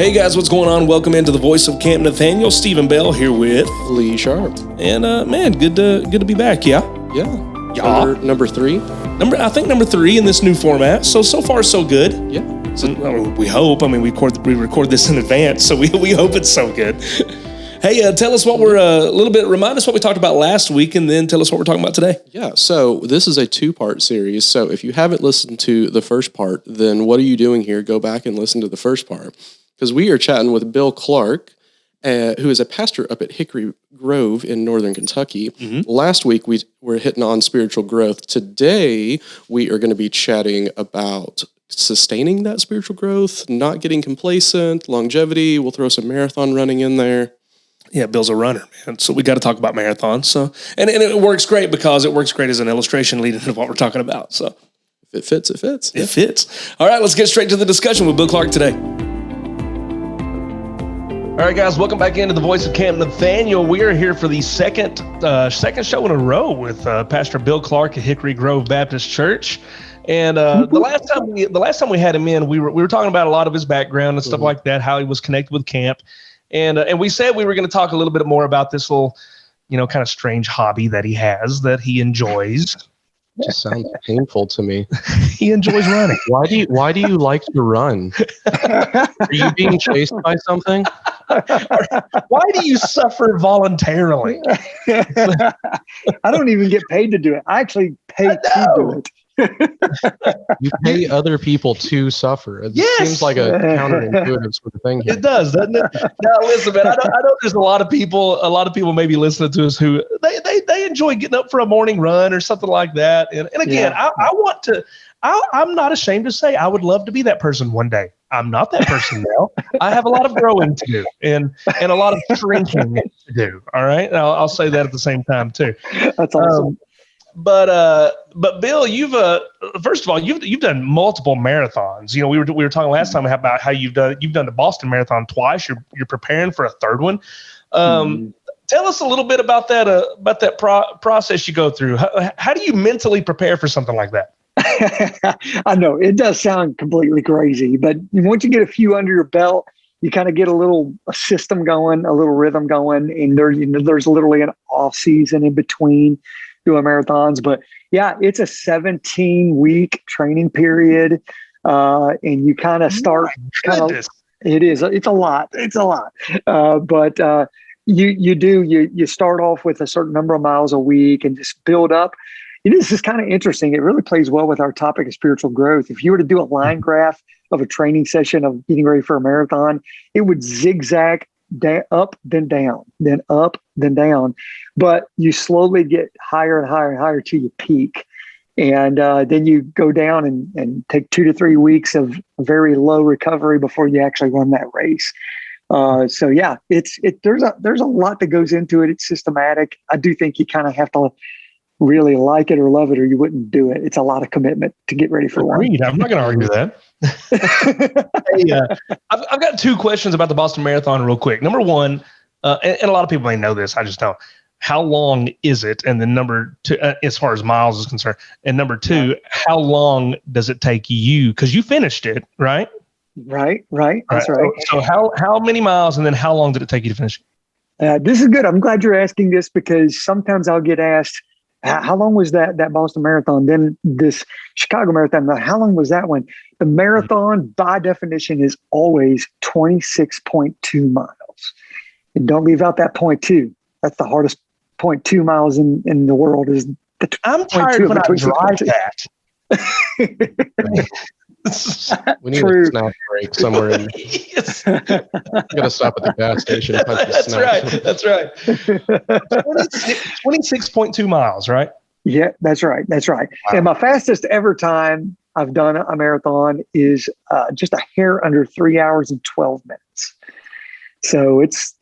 Hey guys, what's going on? Welcome into the Voice of Camp Nathanael. Stephen Bell here with Lee Sharp. And man, good to be back. Yeah. Number three. I think number 3 in this new format. So far so good. Yeah. So we hope. I mean, we record this in advance, so we hope it's so good. Hey, tell us what remind us what we talked about last week, and then tell us what we're talking about today. Yeah, so this is a 2-part series. So if you haven't listened to the first part, then what are you doing here? Go back and listen to the first part. Because we are chatting with Bill Clark, who is a pastor up at Hickory Grove in northern Kentucky. Mm-hmm. Last week, we were hitting on spiritual growth. Today, we are going to be chatting about sustaining that spiritual growth, not getting complacent, longevity. We'll throw some marathon running in there. Yeah, Bill's a runner, man. So we got to talk about marathons. So and it works great because it works great as an illustration leading into what we're talking about. So if it fits, it fits. It fits. All right, let's get straight to the discussion with Bill Clark today. All right, guys, welcome back into the Voice of Camp Nathanael. We are here for the second show in a row with Pastor Bill Clark at Hickory Grove Baptist Church. And the last time we had him in, we were talking about a lot of his background and stuff like that, how he was connected with camp. And we said we were going to talk a little bit more about this little, kind of strange hobby that he has that he enjoys. It just sounds painful to me. He enjoys running. Why do you like to run? Are you being chased by something? Why do you suffer voluntarily? I don't even get paid to do it. I actually pay to do it. You pay other people to suffer. It seems like a counterintuitive sort of thing here. It does, doesn't it? Now, listen, man. I know there's a lot of people maybe listening to us who they enjoy getting up for a morning run or something like that. And again, I'm not ashamed to say I would love to be that person one day. I'm not that person now. I have a lot of growing to do and a lot of shrinking to do. All right, I'll say that at the same time too. That's awesome. But Bill, you've first of all, you've done multiple marathons. We were talking last time about how you've done the Boston Marathon twice. You're preparing for a third one. Tell us a little bit about that process you go through. How do you mentally prepare for something like that? I know it does sound completely crazy, but once you get a few under your belt, you kind of get a system going, a little rhythm going, and there's literally an off season in between doing marathons. But yeah, it's a 17-week training period. And you kind of start it's a lot. But you start off with a certain number of miles a week and just build up. This is kind of interesting. It really plays well with our topic of spiritual growth. If you were to do a line graph of a training session of getting ready for a marathon, it would zigzag up, then down, then up, then down. But you slowly get higher and higher and higher till you peak. And then you go down and take 2 to 3 weeks of very low recovery before you actually run that race. So yeah, there's a lot that goes into it. It's systematic. I do think you kind of have to really like it or love it, or you wouldn't do it. It's a lot of commitment to get ready for one. I'm not going to argue that. Hey, I've got 2 questions about the Boston Marathon real quick. Number 1, and a lot of people may know this, I just don't. How long is it? And then number 2, as far as miles is concerned. And number 2, how long does it take you? Because you finished it, right? Right. That's right. So how many miles, and then how long did it take you to finish it? This is good. I'm glad you're asking this, because sometimes I'll get asked, how long was that Boston Marathon? Then this Chicago Marathon, how long was that one? The marathon, by definition, is always 26.2 miles. And don't leave out that 0.2. That's the hardest 0.2 miles in the world. I'm tired when I drive that. We need a snack break somewhere. Yes. You got to stop at the gas station. That's right. 26.2 miles, right? Yeah, that's right. Wow. And my fastest ever time I've done a marathon is just a hair under 3 hours and 12 minutes. So it's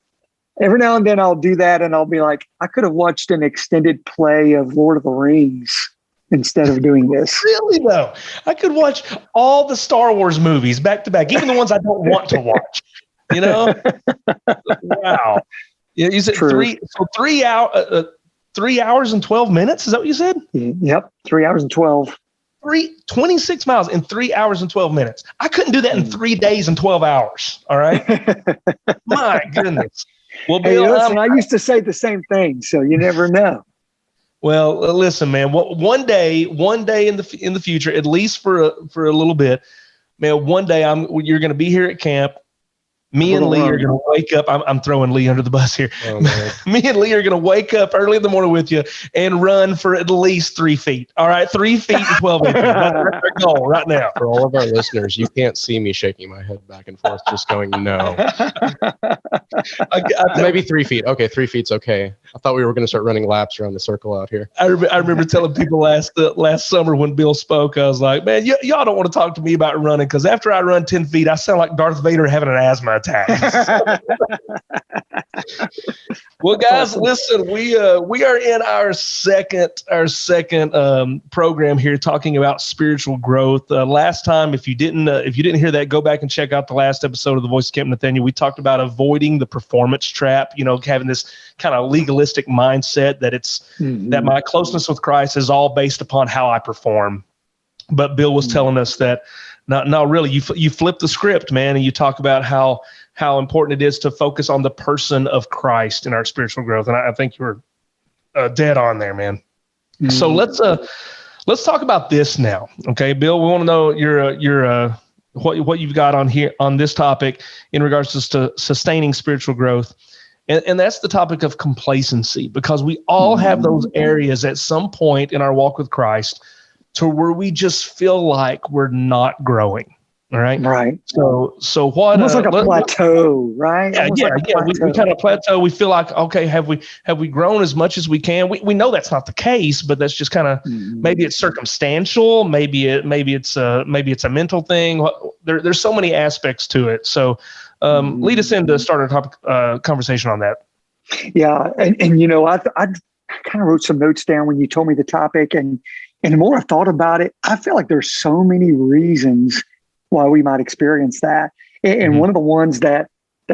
every now and then I'll do that, and I'll be like, I could have watched an extended play of Lord of the Rings instead of doing this. Really though, I could watch all the Star Wars movies back to back, even the ones I don't want to watch. Wow. Yeah, you said True. 3 hours and 12 minutes. Is that what you said? Yep, 3 hours and 12. 26 miles in 3 hours and 12 minutes. I couldn't do that in 3 days and 12 hours. All right. My goodness. Well, Hey, Bill, listen, I used to say the same thing, so you never know. well, listen, man, one day in the future, at least for a little bit, man, one day you're going to be here at camp. Me and Lee are going to wake up. I'm throwing Lee under the bus here. Oh, me and Lee are going to wake up early in the morning with you and run for at least 3 feet. All right, 3 feet and 12 inches. That's our goal right now. For all of our listeners, you can't see me shaking my head back and forth, just going, no. Maybe 3 feet. Okay, 3 feet's okay. I thought we were going to start running laps around the circle out here. I remember telling people last summer when Bill spoke, I was like, man, y'all don't want to talk to me about running because after I run 10 feet, I sound like Darth Vader having an asthma attack. Well, guys, listen, we are in our second program here talking about spiritual growth. Last time, if you didn't hear that, go back and check out the last episode of the Voice of Camp Nathanael. We talked about avoiding the performance trap, having this kind of legalistic mindset that that my closeness with Christ is all based upon how I perform. But Bill was telling us that no, really, you flip the script, man, and you talk about how important it is to focus on the person of Christ in our spiritual growth. And I think you were dead on there, man. Mm-hmm. So let's talk about this now. Okay, Bill, we want to know your what you've got on here on this topic in regards to sustaining spiritual growth. And that's the topic of complacency, because we all have those areas at some point in our walk with Christ to where we just feel like we're not growing. All right. Right. So what? Almost like a plateau, right? Yeah. We kind of plateau. We feel like, okay, have we grown as much as we can? We know that's not the case, but that's just kind of maybe it's circumstantial. Maybe it's a mental thing. There's so many aspects to it. So lead us into start a topic conversation on that. Yeah, and I kind of wrote some notes down when you told me the topic, and the more I thought about it, I feel like there's so many reasons why we might experience that. And one of the ones that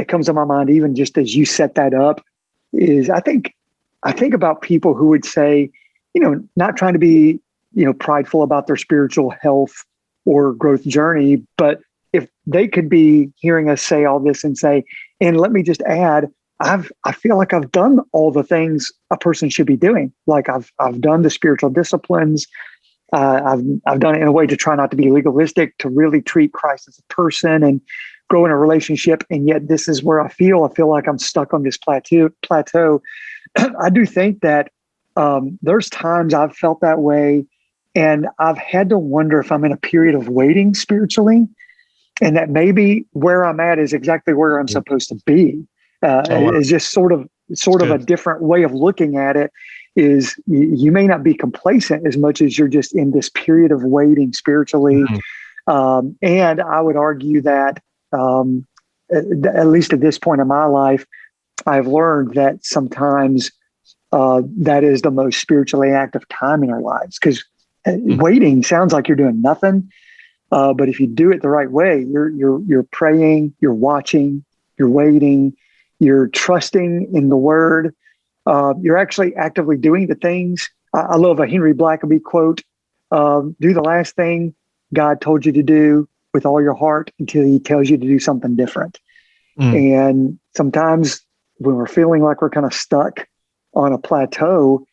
comes to my mind, even just as you set that up, is I think about people who would say, not trying to be, prideful about their spiritual health or growth journey, but if they could be hearing us say all this and say, and let me just add, I feel like I've done all the things a person should be doing. Like I've done the spiritual disciplines. I've done it in a way to try not to be legalistic, to really treat Christ as a person and grow in a relationship. And yet this is where I feel like I'm stuck on this plateau. I do think that there's times I've felt that way, and I've had to wonder if I'm in a period of waiting spiritually, and that maybe where I'm at is exactly where I'm supposed to be. Is just sort of a different way of looking at it. Is you may not be complacent as much as you're just in this period of waiting spiritually. And I would argue that at least at this point in my life, I've learned that sometimes that is the most spiritually active time in our lives, because waiting sounds like you're doing nothing. But if you do it the right way, you're praying, you're watching, you're waiting, you're trusting in the word. You're actually actively doing the things. I love a Henry Blackaby quote, do the last thing God told you to do with all your heart until he tells you to do something different. And sometimes when we're feeling like we're kind of stuck on a plateau,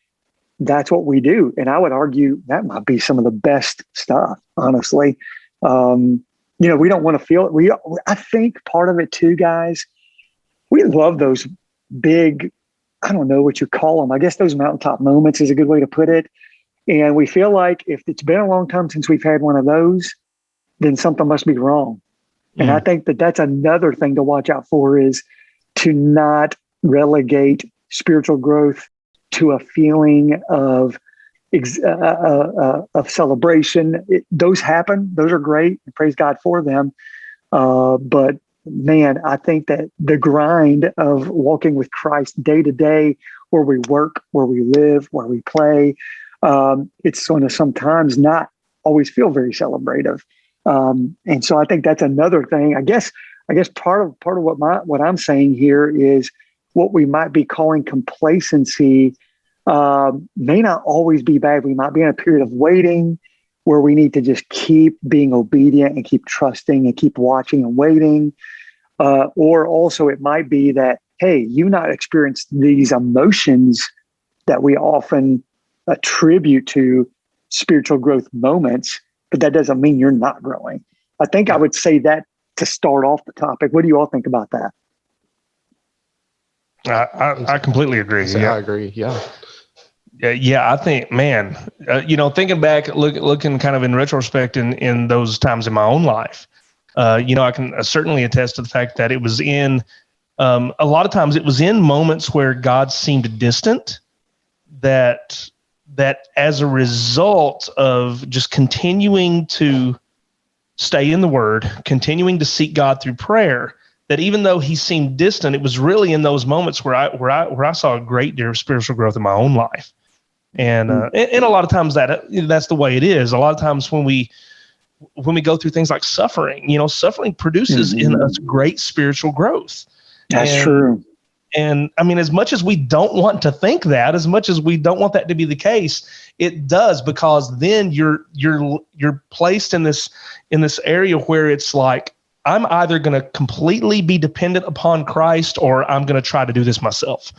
that's what we do. And I would argue that might be some of the best stuff, honestly. We don't want to feel it. I think part of it too, guys, we love those big, I don't know what you call them. I guess those mountaintop moments is a good way to put it. And we feel like if it's been a long time since we've had one of those, then something must be wrong. And I think that's another thing to watch out for, is to not relegate spiritual growth to a feeling of celebration. Those happen. Those are great. Praise God for them. But man, I think that the grind of walking with Christ day to day, where we work, where we live, where we play, it's going to sometimes not always feel very celebrative. And so I think that's another thing. I guess part of what I'm saying here is what we might be calling complacency may not always be bad. We might be in a period of waiting. where we need to just keep being obedient and keep trusting and keep watching and waiting. Or also it might be that, hey, you not experienced these emotions that we often attribute to spiritual growth moments, but that doesn't mean you're not growing. I think I would say that to start off the topic. What do you all think about that? I completely agree. I agree. Yeah. Yeah, I think, man, thinking back, looking kind of in retrospect in those times in my own life, I can certainly attest to the fact that it was in, a lot of times it was in moments where God seemed distant, that as a result of just continuing to stay in the Word, continuing to seek God through prayer, that even though he seemed distant, it was really in those moments where I saw a great deal of spiritual growth in my own life. And a lot of times that's the way it is. A lot of times when we go through things like suffering, suffering produces in us great spiritual growth. That's true. And I mean, as much as we don't want to think that, as much as we don't want that to be the case, it does, because then you're placed in this area where it's like, I'm either going to completely be dependent upon Christ, or I'm going to try to do this myself.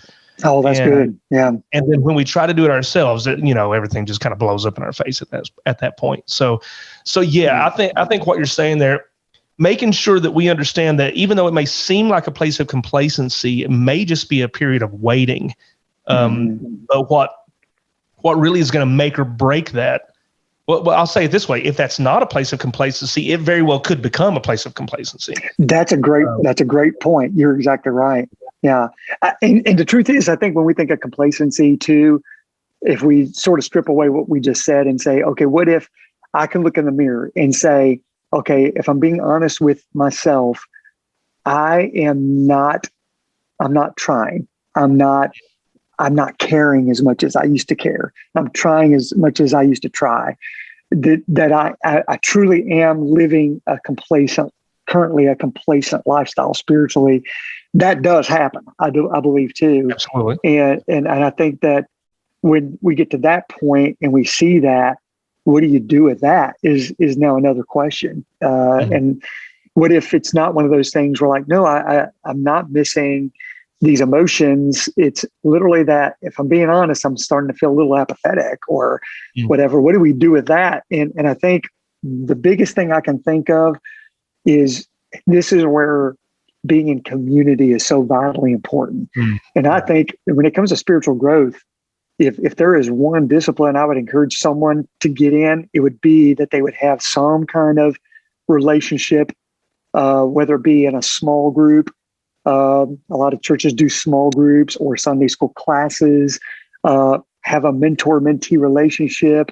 Oh, that's good. Yeah. And then when we try to do it ourselves, everything just kind of blows up in our face at that point. So yeah, I think what you're saying there, making sure that we understand that even though it may seem like a place of complacency, it may just be a period of waiting. But what really is going to make or break that? Well, I'll say it this way: if that's not a place of complacency, it very well could become a place of complacency. That's a great point. You're exactly right. Yeah. And the truth is, I think when we think of complacency too, if we sort of strip away what we just said and say, okay, what if I can look in the mirror and say, okay, if I'm being honest with myself, I'm not trying. I'm not caring as much as I used to care. I'm trying as much as I used to try. That I truly am living currently a complacent lifestyle spiritually. That does happen. I believe too. Absolutely. And I think that when we get to that point and we see that, what do you do with that is now another question. And what if it's not one of those things where like, no, I'm not missing these emotions. It's literally that if I'm being honest, I'm starting to feel a little apathetic or whatever. What do we do with that? And I think the biggest thing I can think of is this is where being in community is so vitally important. And I think when it comes to spiritual growth, if there is one discipline I would encourage someone to get in, it would be that they would have some kind of relationship, whether it be in a small group. A lot of churches do small groups or Sunday school classes, have a mentor-mentee relationship.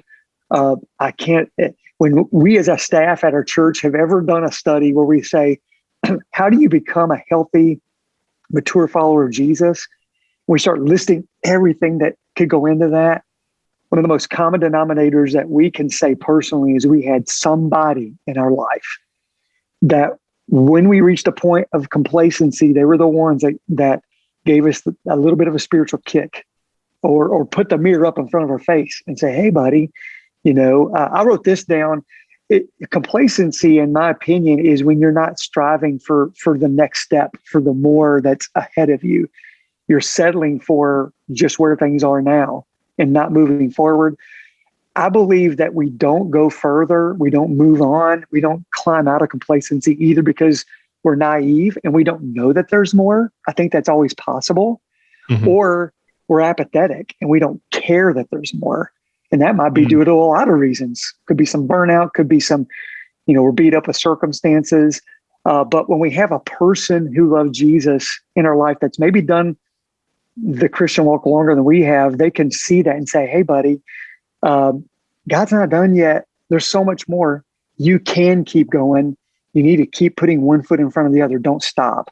When we as a staff at our church have ever done a study where we say, how do you become a healthy, mature follower of Jesus? We start listing everything that could go into that. One of the most common denominators that we can say personally is we had somebody in our life that when we reached a point of complacency, they were the ones that gave us a little bit of a spiritual kick or put the mirror up in front of our face and say, hey, buddy, I wrote this down. Complacency, in my opinion, is when you're not striving for the next step, for the more that's ahead of you. You're settling for just where things are now and not moving forward. I believe that we don't go further. We don't move on. We don't climb out of complacency either because we're naive and we don't know that there's more. I think that's always possible. Or we're apathetic and we don't care that there's more. And that might be due to a lot of reasons. Could be some burnout, could be some, we're beat up with circumstances. But when we have a person who loves Jesus in our life that's maybe done the Christian walk longer than we have, they can see that and say, hey, buddy, God's not done yet. There's so much more. You can keep going. You need to keep putting one foot in front of the other. Don't stop.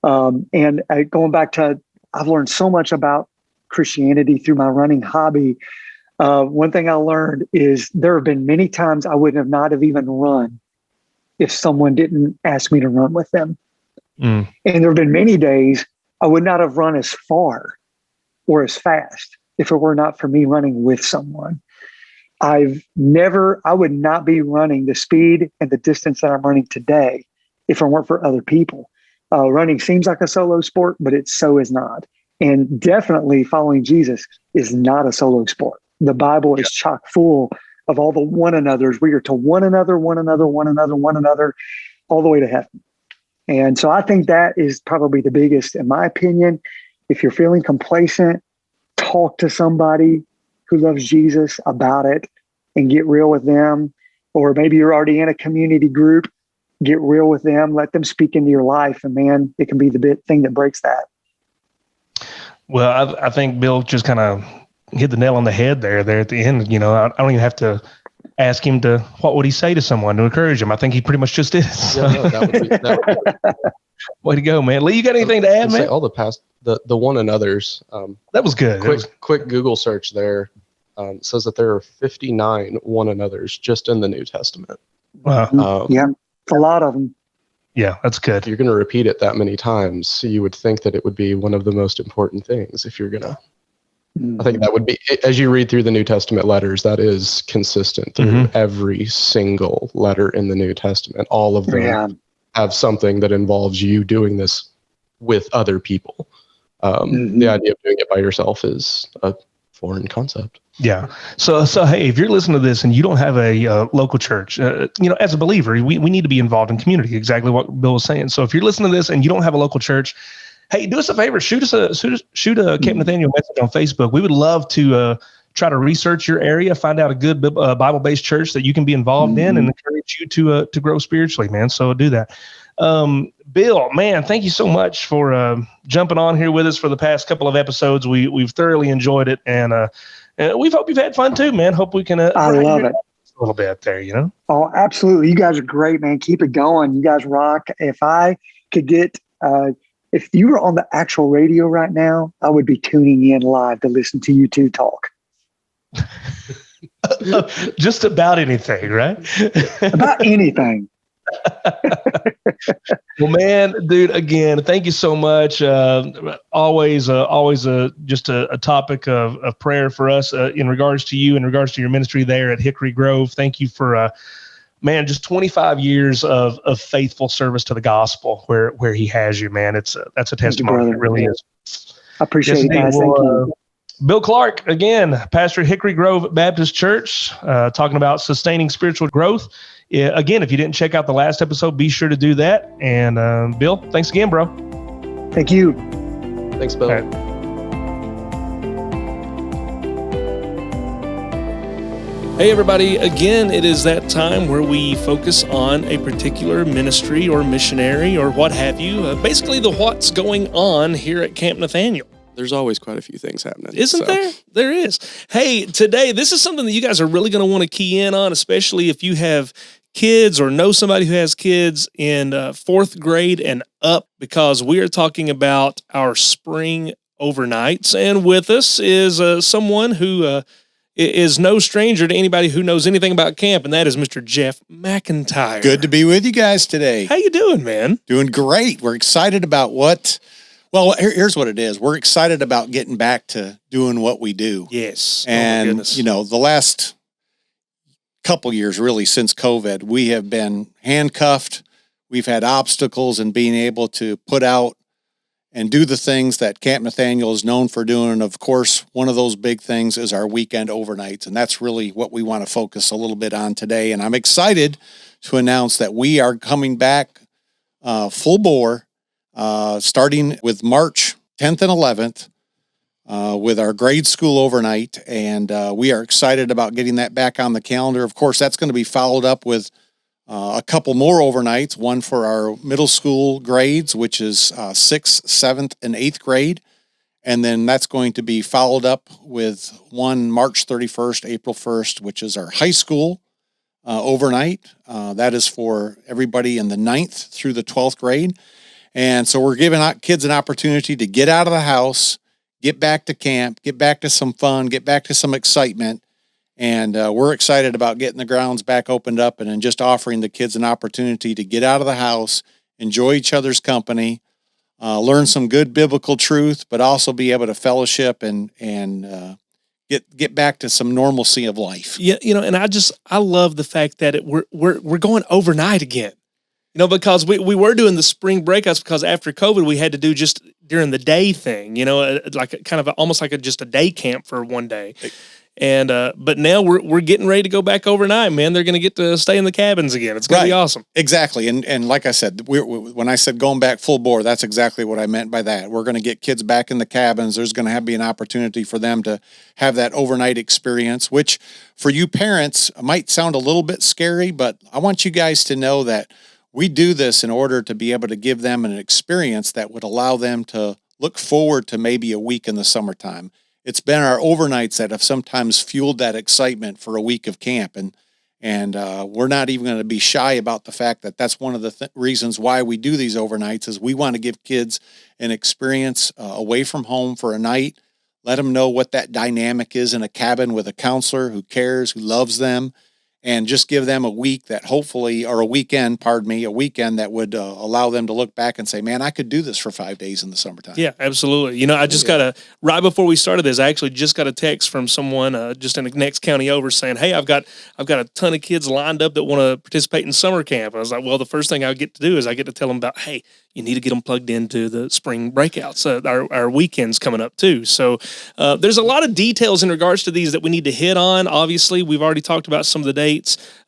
And going back to, I've learned so much about Christianity through my running hobby. One thing I learned is there have been many times I would not have even run if someone didn't ask me to run with them. And there have been many days I would not have run as far or as fast if it were not for me running with someone. I would not be running the speed and the distance that I'm running today if it weren't for other people. Running seems like a solo sport, but it so is not. And definitely following Jesus is not a solo sport. The Bible is chock full of all the one another's. We are to one another, one another, one another, one another, all the way to heaven. And so I think that is probably the biggest, in my opinion. If you're feeling complacent, talk to somebody who loves Jesus about it and get real with them. Or maybe you're already in a community group, get real with them, let them speak into your life. And man, it can be the big thing that breaks that. Well, I think Bill just kind of hit the nail on the head there at the end. You know, I don't even have to ask him what would he say to someone to encourage him. I think he pretty much just did. So. Yeah, no, that would be Way to go, man. Lee, you got anything to add, man? All the one another's. That was good. Quick Google search there says that there are 59 one another's just in the New Testament. Wow. Yeah, a lot of them. Yeah, that's good. If you're going to repeat it that many times, you would think that it would be one of the most important things. If you're going to, I think that would be, as you read through the New Testament letters, that is consistent through every single letter in the New Testament. All of them have something that involves you doing this with other people. The idea of doing it by yourself is a foreign concept. Yeah. So hey, if you're listening to this and you don't have a local church, as a believer, we need to be involved in community. Exactly what Bill was saying. So if you're listening to this and you don't have a local church, hey, do us a favor. Shoot a Camp Nathanael message on Facebook. We would love to try to research your area, find out a good Bible-based church that you can be involved in, and encourage you to grow spiritually, man. So do that. Bill, man, thank you so much for jumping on here with us for the past couple of episodes. We've thoroughly enjoyed it, and we hope you've had fun too, man. Hope we can. I love it a little bit there, you know. Oh, absolutely! You guys are great, man. Keep it going. You guys rock. If I could get, if you were on the actual radio right now, I would be tuning in live to listen to you two talk. Just about anything, right? About anything. Well, man, dude, again, thank you so much. Always just a topic of prayer for us in regards to you, in regards to your ministry there at Hickory Grove. Thank you for, man, just 25 years of faithful service to the gospel where he has you, man. That's a testimony. It really is. I appreciate it, guys. Thank you. Bill Clark, again, pastor at Hickory Grove Baptist Church, talking about sustaining spiritual growth. Again, if you didn't check out the last episode, be sure to do that. And Bill, thanks again, bro. Thank you. Thanks, Bill. Right. Hey, everybody. Again, it is that time where we focus on a particular ministry or missionary or what have you. Basically, the what's going on here at Camp Nathanael. There's always quite a few things happening. Isn't there? There is. Hey, today, this is something that you guys are really going to want to key in on, especially if you have kids or know somebody who has kids in fourth grade and up, because we are talking about our spring overnights. And with us is someone who is no stranger to anybody who knows anything about camp, and that is Mr. Jeff McIntyre. Good to be with you guys today. How you doing, man? Doing great. We're excited about here's what it is. We're excited about getting back to doing what we do. Yes. And, the last couple years, really, since COVID, we have been handcuffed. We've had obstacles in being able to put out and do the things that Camp Nathanael is known for doing. And of course, one of those big things is our weekend overnights. And that's really what we want to focus a little bit on today. And I'm excited to announce that we are coming back full bore, starting with March 10th and 11th with our grade school overnight. And we are excited about getting that back on the calendar. Of course, that's going to be followed up with a couple more overnights, one for our middle school grades, which is 6th, 7th, and 8th grade. And then that's going to be followed up with one March 31st, April 1st, which is our high school overnight. That is for everybody in the 9th through the 12th grade. And so we're giving kids an opportunity to get out of the house, get back to camp, get back to some fun, get back to some excitement. And we're excited about getting the grounds back opened up and then just offering the kids an opportunity to get out of the house, enjoy each other's company, learn some good biblical truth, but also be able to fellowship and get back to some normalcy of life. Yeah, and I love the fact that we're going overnight again. Because we were doing the spring breakouts because after COVID we had to do just during the day thing, like kind of almost like just a day camp for one day. And but now we're getting ready to go back overnight, man. They're going to get to stay in the cabins again. It's going to be awesome. Exactly. And like I said, when I said going back full bore, that's exactly what I meant by that. We're going to get kids back in the cabins. There's going to be an opportunity for them to have that overnight experience, which for you parents might sound a little bit scary, but I want you guys to know that we do this in order to be able to give them an experience that would allow them to look forward to maybe a week in the summertime. It's been our overnights that have sometimes fueled that excitement for a week of camp. And we're not even going to be shy about the fact that that's one of the reasons why we do these overnights is we want to give kids an experience away from home for a night, let them know what that dynamic is in a cabin with a counselor who cares, who loves them, and just give them a week that hopefully, or a weekend that would allow them to look back and say, man, I could do this for 5 days in the summertime. Yeah, absolutely. I just right before we started this, I actually just got a text from someone just in the next county over saying, hey, I've got a ton of kids lined up that want to participate in summer camp. And I was like, well, the first thing I get to do is I get to tell them about, hey, you need to get them plugged into the spring breakouts, our weekends coming up too. So there's a lot of details in regards to these that we need to hit on. Obviously, we've already talked about some of the dates.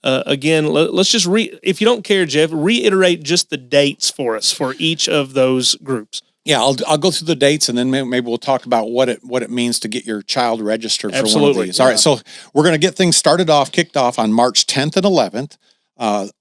Again, let's just if you don't care, Jeff, reiterate just the dates for us for each of those groups. Yeah, I'll go through the dates and then maybe we'll talk about what it means to get your child registered for one of these. All right, so we're going to get things kicked off on March 10th and 11th.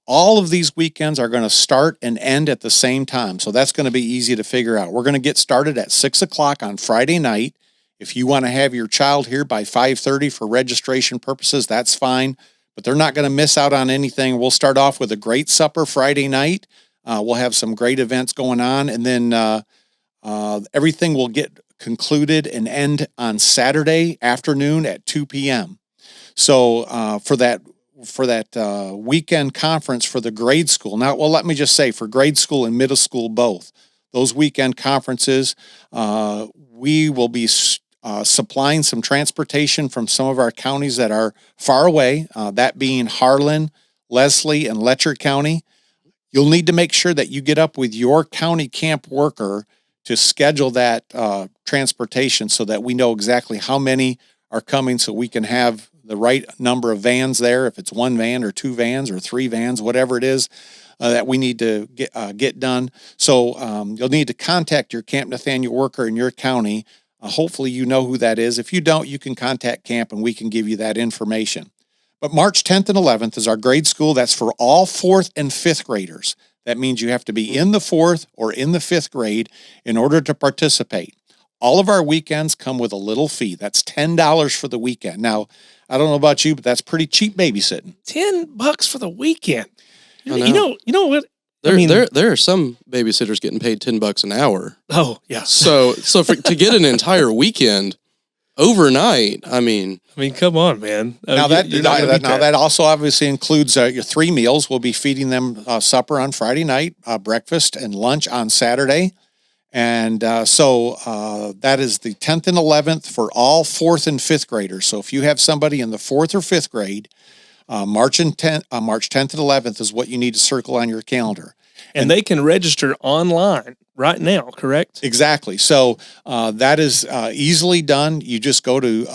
All of these weekends are going to start and end at the same time, so that's going to be easy to figure out. We're going to get started at 6:00 on Friday night. If you want to have your child here by 5:30 for registration purposes, that's fine, but they're not going to miss out on anything. We'll start off with a great supper Friday night. We'll have some great events going on, and then everything will get concluded and end on Saturday afternoon at 2 p.m. So for that weekend conference for the grade school. Now, well, let me just say for grade school and middle school both, those weekend conferences, we will be supplying some transportation from some of our counties that are far away, that being Harlan, Leslie, and Letcher County. You'll need to make sure that you get up with your county camp worker to schedule that transportation so that we know exactly how many are coming so we can have the right number of vans there, if it's one van or two vans or three vans, whatever it is that we need to get done. So you'll need to contact your Camp Nathanael worker in your county. Hopefully you know who that is. If you don't, you can contact camp and we can give you that information. But March 10th and 11th is our grade school. That's for all 4th and 5th graders. That means you have to be in the 4th or in the 5th grade in order to participate. All of our weekends come with a little fee. That's $10 for the weekend. Now, I don't know about you, but that's pretty cheap babysitting. $10 for the weekend. You know what? There are some babysitters getting paid $10 an hour. Oh yeah. So to get an entire weekend overnight, I mean, come on, man. That also obviously includes your 3 meals. We'll be feeding them supper on Friday night, breakfast, and lunch on Saturday. And so that is the 10th and 11th for all 4th and 5th graders. So if you have somebody in the 4th or 5th grade, March 10th and 11th is what you need to circle on your calendar. And they can register online right now, correct? Exactly. So that is easily done. You just go to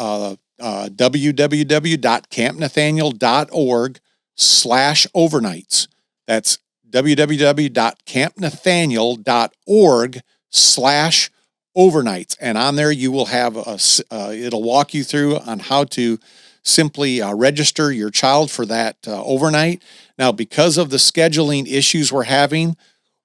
www.campnathanael.org/overnights. That's www.campnathanael.org/overnights. And on there you will have it'll walk you through on how to simply register your child for that overnight. Now, because of the scheduling issues we're having,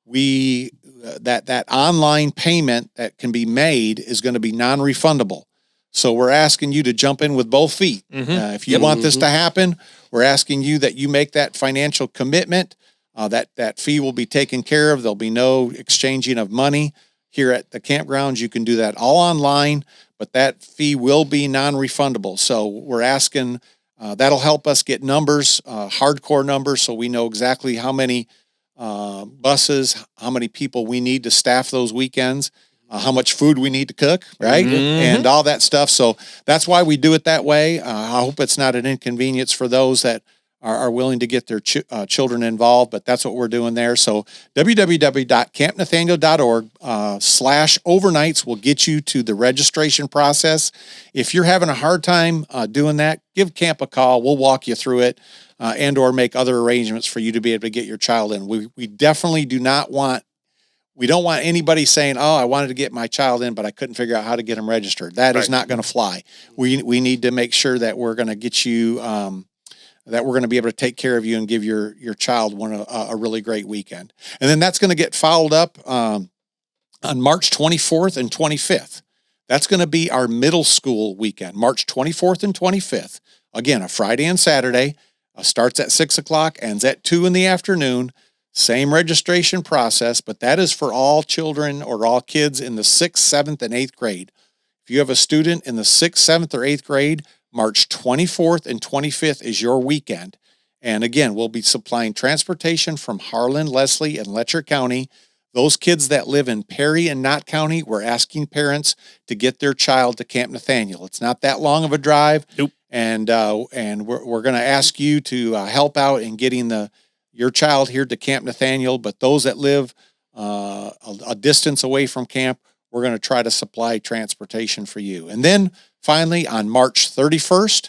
that online payment that can be made is going to be non-refundable. So we're asking you to jump in with both feet. Mm-hmm. If you want this to happen, we're asking you that you make that financial commitment. That fee will be taken care of. There'll be no exchanging of money here at the campgrounds. You can do that all online, but that fee will be non-refundable. So we're asking, that'll help us get numbers, hardcore numbers, so we know exactly how many buses, how many people we need to staff those weekends. how much food we need to cook, right? Mhm. And all that stuff. So that's why we do it that way. I hope it's not an inconvenience for those that are willing to get their children involved, but that's what we're doing there. So www.campnathanael.org /overnights will get you to the registration process. If you're having a hard time doing that, give camp a call. We'll walk you through it and or make other arrangements for you to be able to get your child in. We definitely we don't want anybody saying, oh, I wanted to get my child in, but I couldn't figure out how to get them registered. That is not going to fly. We need to make sure that we're going to get you, that we're going to be able to take care of you and give your child a really great weekend. And then that's going to get followed up on March 24th and 25th. That's going to be our middle school weekend, March 24th and 25th. Again, a Friday and Saturday. Starts at 6 o'clock, ends at 2 in the afternoon. Same registration process, but that is for all children or all kids in the 6th, 7th, and 8th grade. If you have a student in the 6th, 7th, or 8th grade, March 24th and 25th is your weekend. And again, we'll be supplying transportation from Harlan, Leslie, and Letcher County. Those kids that live in Perry and Knott County, we're asking parents to get their child to Camp Nathanael. It's not that long of a drive. Nope. And we're going to ask you to help out in getting your child here to Camp Nathanael, but those that live a distance away from camp, we're going to try to supply transportation for you. And then finally, on March 31st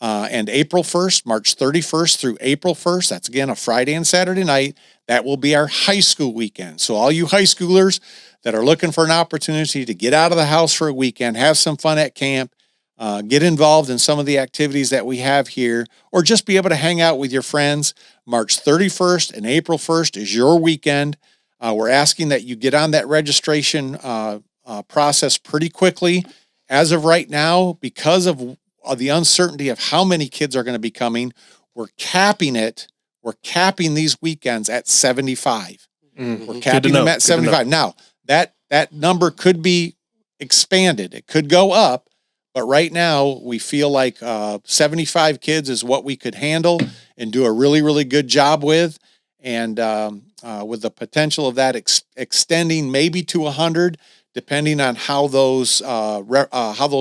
and April 1st, March 31st through April 1st, that's again a Friday and Saturday night, that will be our high school weekend. So all you high schoolers that are looking for an opportunity to get out of the house for a weekend, have some fun at camp, get involved in some of the activities that we have here, or just be able to hang out with your friends. March 31st and April 1st is your weekend. We're asking that you get on that registration process pretty quickly. As of right now, because of the uncertainty of how many kids are going to be coming, we're capping it. We're capping these weekends at 75. Mhm. We're capping them at 75. Now, that number could be expanded. It could go up. But right now, we feel like 75 kids is what we could handle and do a really, really good job with. And with the potential of that extending maybe to 100, depending on how those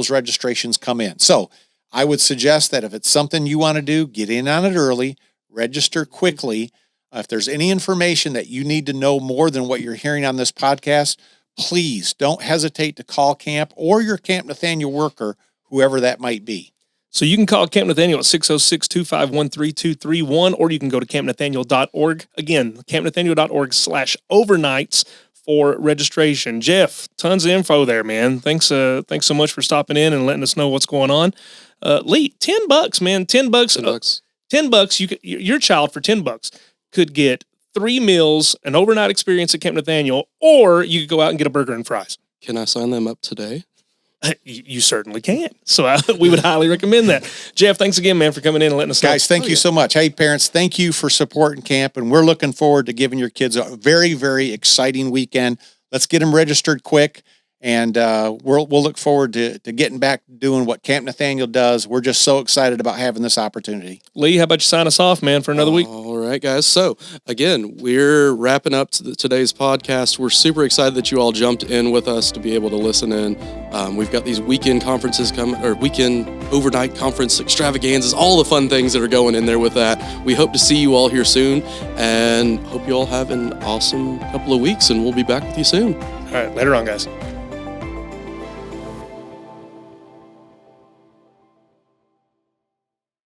registrations come in. So I would suggest that if it's something you want to do, get in on it early, register quickly. If there's any information that you need to know more than what you're hearing on this podcast, please don't hesitate to call camp or your Camp Nathanael worker, whoever that might be. So you can call Camp Nathanael at 606-251-3231, or you can go to campnathanael.org. Again, campnathanael.org /overnights for registration. Jeff, tons of info there, man. Thanks so much for stopping in and letting us know what's going on. Lee, $10, man. $10. $10. Your child for $10 could get 3 meals, an overnight experience at Camp Nathanael, or you could go out and get a burger and fries. Can I sign them up today? You certainly can. So we would highly recommend that. Jeff, thanks again, man, for coming in and letting us know. Guys, thank you so much. Hey, parents, thank you for supporting camp, and we're looking forward to giving your kids a very, very exciting weekend. Let's get them registered quick, and we'll look forward to getting back to doing what Camp Nathanael does. We're just so excited about having this opportunity. Lee, how about you sign us off, man, for another week? All right, guys. So, again, we're wrapping up today's podcast. We're super excited that you all jumped in with us to be able to listen in. We've got these weekend conferences coming, or weekend overnight conference extravaganzas, all the fun things that are going in there with that. We hope to see you all here soon, and hope you all have an awesome couple of weeks, and we'll be back with you soon. All right, later on, guys.